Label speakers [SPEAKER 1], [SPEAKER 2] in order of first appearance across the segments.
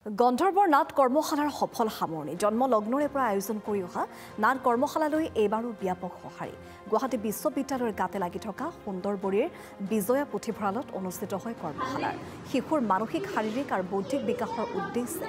[SPEAKER 1] গন্ধৰ্বৰ নাট কৰ্মশালাৰ সফল সামৰণি জন্মলগ্নৰে পৰা আয়োজন কৰি অহা নাট কৰ্মশালালৈ এইবাৰো ব্যাপক সঁহাৰি গুৱাহাটী বিশ্ববিদ্যালয়ৰ গাতে লাগি থকা সুন্দৰবৰীৰ বিজয়া পুথিভঁৰালত অনুষ্ঠিত হয় কৰ্মশালাৰ শিশুৰ মানসিক শাৰীৰিক আৰু বৌদ্ধিক বিকাশৰ উদ্দেশ্যে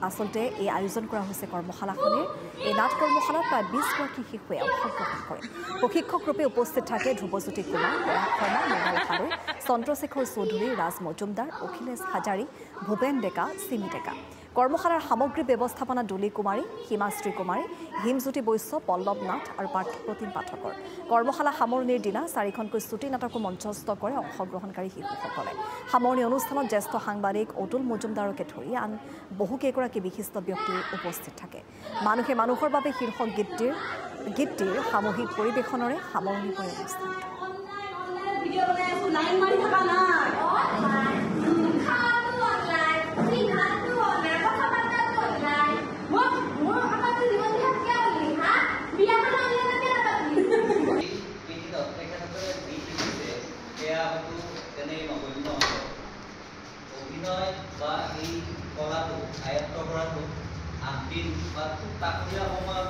[SPEAKER 1] আচলতে এই আয়োজন কৰা হৈছে কৰ্মশালাখনে এই নাট কৰ্মশালাত প্ৰায় 20 গৰাকী শিশুৱে অংশগ্ৰহণ কৰে প্ৰশিক্ষক ৰূপে উপস্থিত থাকে ধ্ৰুৱজ্যোতি কুমাৰ শৰ্মা মৃণাল হালৈ চন্দ্ৰশেখৰ চৌধুৰী ৰাজ মজুমদাৰ অখিলেশ হাজাৰী ভূপেন ডেকা চিমি ডেকা কৰ্মশালাৰ সামগ্ৰী ব্যৱস্থাপনা দুলি কুমাৰী হিমাশ্ৰী কুমাৰী হিমজ্যোতি বৈশ্য পল্লৱ নাথ আৰু পাৰ্থপ্ৰতিম পাঠকৰ কৰ্মশালা সামৰণিৰ দিনা 4খনকৈ ছুটি নাটকো মঞ্চস্থ কৰে অংশগ্ৰহণকাৰী শিশুসকলে সামৰণি অনুষ্ঠানত জ্যেষ্ঠ সাংবাদিক অতুল মজুমদাৰকে ধৰি আন বহুকেইগৰাকী বিশিষ্ট ব্যক্তি উপস্থিত থাকে মানুহে মানুহৰ বাবে শীৰ্ষক গীতটিৰ সামূহিক পৰিৱেশনেৰে সামৰণি পৰে অনুষ্ঠানটো
[SPEAKER 2] অভিনয় বা এই কলাটো আয়ত্ত কৰাটো আনদিন বা খুব তাকৰীয়া সময়ত